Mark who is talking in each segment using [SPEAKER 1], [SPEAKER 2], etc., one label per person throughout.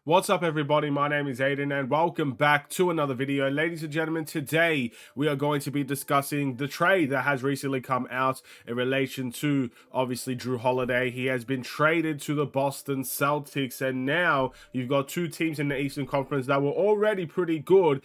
[SPEAKER 1] What's up, everybody? My name is Aiden and welcome back to another video. Ladies and gentlemen, today we are going to be discussing the trade that has recently come out in relation to, obviously, Jrue Holiday. He has been traded to the Boston Celtics, and now you've got two teams in the Eastern Conference that were already pretty good.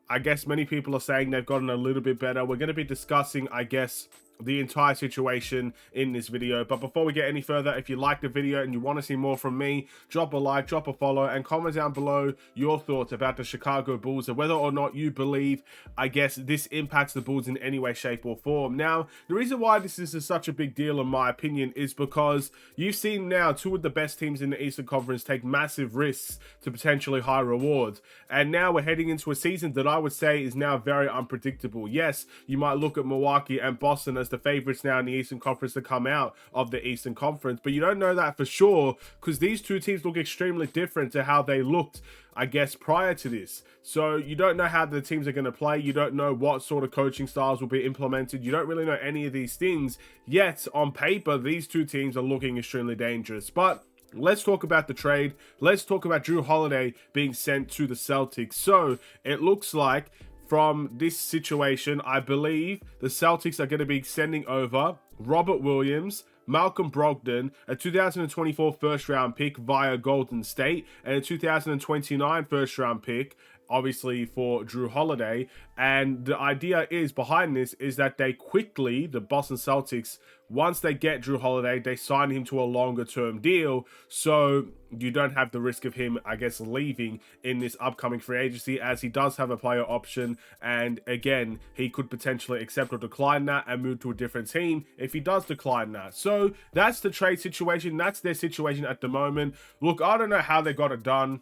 [SPEAKER 1] I guess many people are saying they've gotten a little bit better. We're going to be discussing, I guess, the entire situation in this video. But before we get any further, if you like the video and you want to see more from me, drop a like, drop a follow, and comment down below your thoughts about the Chicago Bulls and whether or not you believe, I guess, this impacts the Bulls in any way, shape, or form. Now, the reason why this is such a big deal, in my opinion, is because you've seen now two of the best teams in the Eastern Conference take massive risks to potentially high rewards. And now we're heading into a season that I would say is now very unpredictable. Yes, you might look at Milwaukee and Boston as the favorites now in the Eastern Conference to come out of the Eastern Conference, but you don't know that for sure because these two teams look extremely different to how they looked, I guess, prior to this. So you don't know how the teams are going to play. You don't know what sort of coaching styles will be implemented. You don't really know any of these things. Yet, on paper, these two teams are looking extremely dangerous. But let's talk about the trade. Let's talk about Jrue Holiday being sent to the Celtics. So it looks like from this situation, I believe the Celtics are going to be sending over Robert Williams, Malcolm Brogdon, a 2024 first-round pick via Golden State, and a 2029 first-round pick, obviously, for Jrue Holiday. And the idea is behind this is that they quickly, the Boston Celtics, once they get Jrue Holiday, they sign him to a longer term deal, so you don't have the risk of him, I guess, leaving in this upcoming free agency, as he does have a player option, and again, he could potentially accept or decline that and move to a different team if he does decline that. So that's the trade situation. That's their situation at the moment. Look, I don't know how they got it done.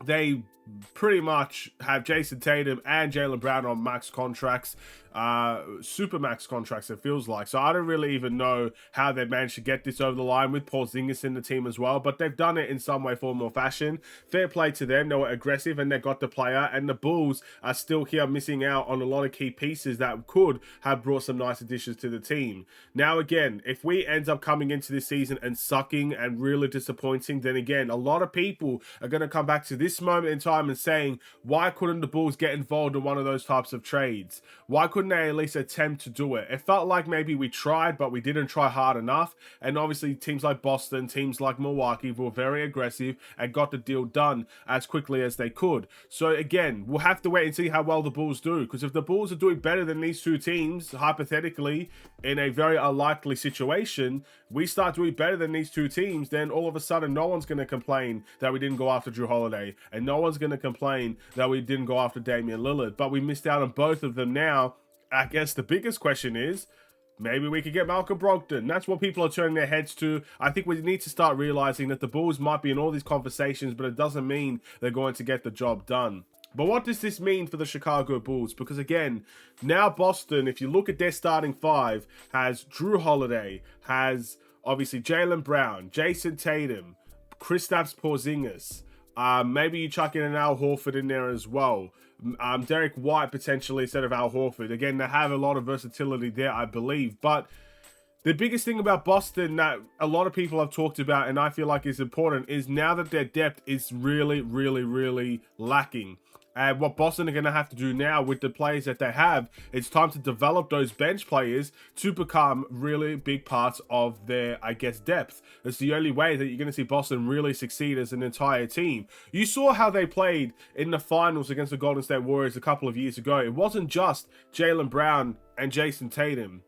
[SPEAKER 1] They pretty much have Jason Tatum and Jaylen Brown on max contracts, super max contracts, it feels like. So I don't really even know how they managed to get this over the line with Porzingis in the team as well, but they've done it in some way, form, or fashion. Fair play to them. They were aggressive and they got the player, and the Bulls are still here missing out on a lot of key pieces that could have brought some nice additions to the team. Now, again, if we end up coming into this season and sucking and really disappointing, then again, a lot of people are going to come back to this moment in time and saying, why couldn't the Bulls get involved in one of those types of trades? Why couldn't they at least attempt to do it? It felt like maybe we tried, but we didn't try hard enough. And obviously teams like Boston, teams like Milwaukee were very aggressive and got the deal done as quickly as they could. So again, we'll have to wait and see how well the Bulls do, because if the Bulls are doing better than these two teams, hypothetically, in a very unlikely situation, we start doing better than these two teams, then all of a sudden no one's going to complain that we didn't go after Jrue Holiday, and no one's going to complain that we didn't go after Damian Lillard, but we missed out on both of them. Now, I guess the biggest question is, maybe we could get Malcolm Brogdon. That's what people are turning their heads to. I think we need to start realizing that the Bulls might be in all these conversations, but it doesn't mean they're going to get the job done. But what does this mean for the Chicago Bulls? Because again, now Boston, if you look at their starting five, has Jrue Holiday, has obviously Jaylen Brown, Jason Tatum, Kristaps Porzingis. Maybe you chuck in an Al Horford in there as well. Derek White potentially instead of Al Horford. Again, they have a lot of versatility there, I believe. But the biggest thing about Boston that a lot of people have talked about, and I feel like is important, is now that their depth is really, really, really lacking. And what Boston are going to have to do now with the players that they have, it's time to develop those bench players to become really big parts of their, I guess, depth. It's the only way that you're going to see Boston really succeed as an entire team. You saw how they played in the finals against the Golden State Warriors a couple of years ago. It wasn't just Jaylen Brown and Jason Tatum.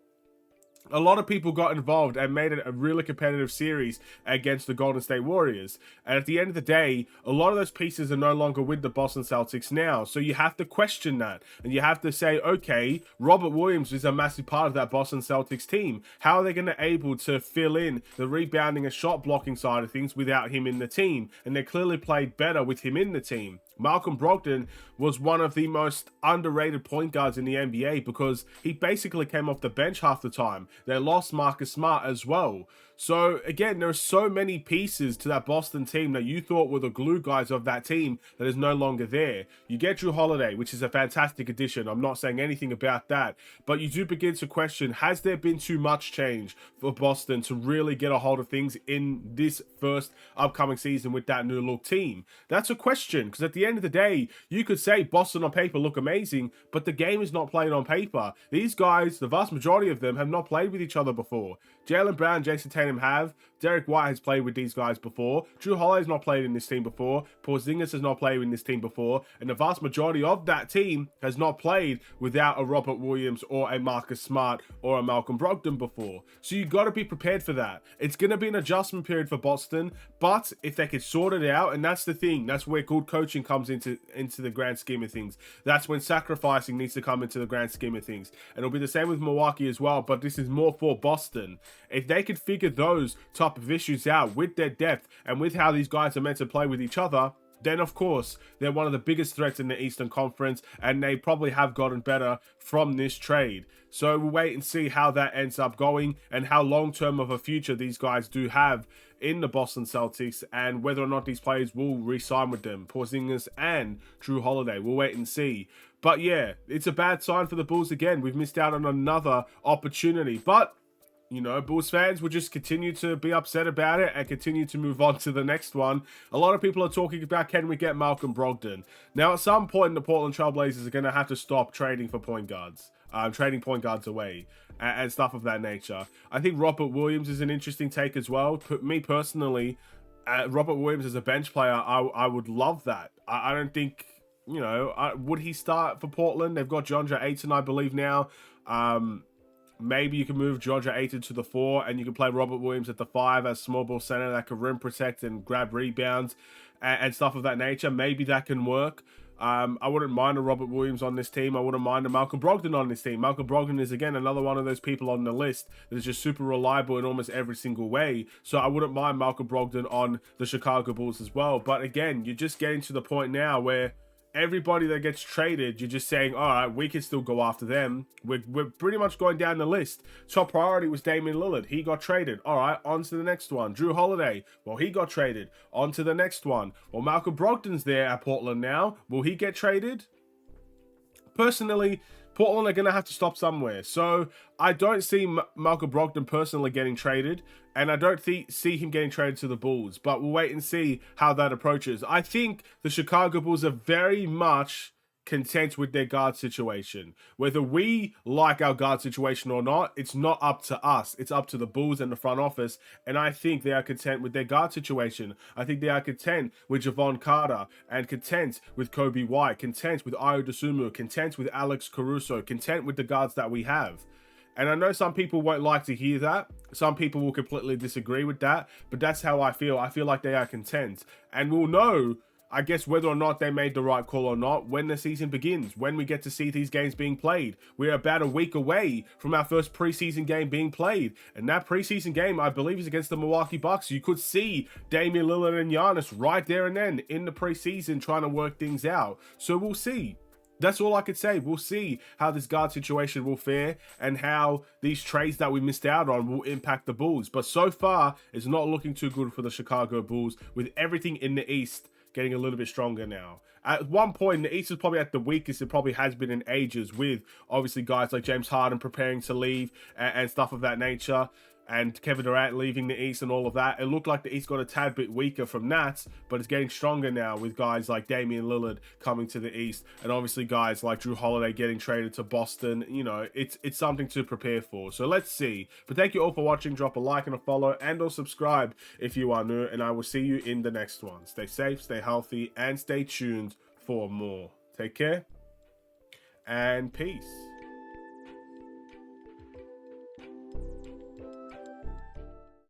[SPEAKER 1] A lot of people got involved and made it a really competitive series against the Golden State Warriors. And at the end of the day, a lot of those pieces are no longer with the Boston Celtics now. So you have to question that. And you have to say, okay, Robert Williams is a massive part of that Boston Celtics team. How are they going to be able to fill in the rebounding and shot blocking side of things without him in the team? And they clearly played better with him in the team. Malcolm Brogdon was one of the most underrated point guards in the NBA because he basically came off the bench half the time. They lost Marcus Smart as well. So again, there are so many pieces to that Boston team that you thought were the glue guys of that team that is no longer there. You get Jrue Holiday, which is a fantastic addition. I'm not saying anything about that, but you do begin to question, has there been too much change for Boston to really get a hold of things in this first upcoming season with that new look team? That's a question, because at the end of the day, you could say Boston on paper look amazing, but the game is not played on paper. These guys, the vast majority of them, have not played with each other before. Jaylen Brown, Jason Tatum have. Derek White has played with these guys before. Jrue Holiday has not played in this team before. Porzingis has not played in this team before. And the vast majority of that team has not played without a Robert Williams or a Marcus Smart or a Malcolm Brogdon before. So you got to be prepared for that. It's going to be an adjustment period for Boston, but if they could sort it out, and that's the thing, that's where good coaching comes into the grand scheme of things. That's when sacrificing needs to come into the grand scheme of things. And it'll be the same with Milwaukee as well, but this is more for Boston. If they could figure those type of issues out with their depth and with how these guys are meant to play with each other, then of course they're one of the biggest threats in the Eastern Conference, and they probably have gotten better from this trade. So we'll wait and see how that ends up going and how long-term of a future these guys do have in the Boston Celtics, and whether or not these players will re-sign with them, Porzingis and Jrue Holiday. We'll wait and see. But yeah, it's a bad sign for the Bulls again. We've missed out on another opportunity, but you know, Bulls fans will just continue to be upset about it and continue to move on to the next one. A lot of people are talking about, can we get Malcolm Brogdon? Now, at some point, the Portland Trailblazers are going to have to stop trading for point guards, trading point guards away and stuff of that nature. I think Robert Williams is an interesting take as well. Me personally, Robert Williams as a bench player, I would love that. I don't think, you know, would he start for Portland? They've got DeAndre Ayton, I believe, now. Maybe you can move DeAndre Ayton to the 4 and you can play Robert Williams at the 5 as small ball center that can rim protect and grab rebounds and stuff of that nature. Maybe that can work. I wouldn't mind a Robert Williams on this team. I wouldn't mind a Malcolm Brogdon on this team. Malcolm Brogdon is, again, another one of those people on the list that is just super reliable in almost every single way. So I wouldn't mind Malcolm Brogdon on the Chicago Bulls as well. But again, you're just getting to the point now where everybody that gets traded, you're just saying, all right, we can still go after them. We're pretty much going down the list. Top priority was Damian Lillard. He got traded. All right, on to the next one. Jrue Holiday. Well, he got traded. On to the next one. Well, Malcolm Brogdon's there at Portland now. Will he get traded? Personally, Portland are going to have to stop somewhere. So I don't see Malcolm Brogdon personally getting traded, and I don't see him getting traded to the Bulls. But we'll wait and see how that approaches. I think the Chicago Bulls are very much content with their guard situation. Whether we like our guard situation or not, it's not up to us. It's up to the Bulls and the front office. And I think they are content with their guard situation. I think they are content with Javon Carter and content with Kobe White, content with Ayo Dosunmu, content with Alex Caruso, content with the guards that we have. And I know some people won't like to hear that. Some people will completely disagree with that. But that's how I feel. I feel like they are content. And we'll know, I guess, whether or not they made the right call or not when the season begins, when we get to see these games being played. We're about a week away from our first preseason game being played. And that preseason game, I believe, is against the Milwaukee Bucks. You could see Damian Lillard and Giannis right there and then in the preseason trying to work things out. So we'll see. That's all I could say. We'll see how this guard situation will fare and how these trades that we missed out on will impact the Bulls. But so far, it's not looking too good for the Chicago Bulls, with everything in the East getting a little bit stronger now. At one point, the East is probably at the weakest it probably has been in ages, with obviously guys like James Harden preparing to leave and stuff of that nature, and Kevin Durant leaving the East and all of that. It looked like the East got a tad bit weaker from that, but it's getting stronger now with guys like Damian Lillard coming to the East, and obviously guys like Jrue Holiday getting traded to Boston. You know, it's something to prepare for. So let's see. But thank you all for watching. Drop a like and a follow, and or subscribe if you are new, and I will see you in the next one. Stay safe, stay healthy, and stay tuned for more. Take care, and peace.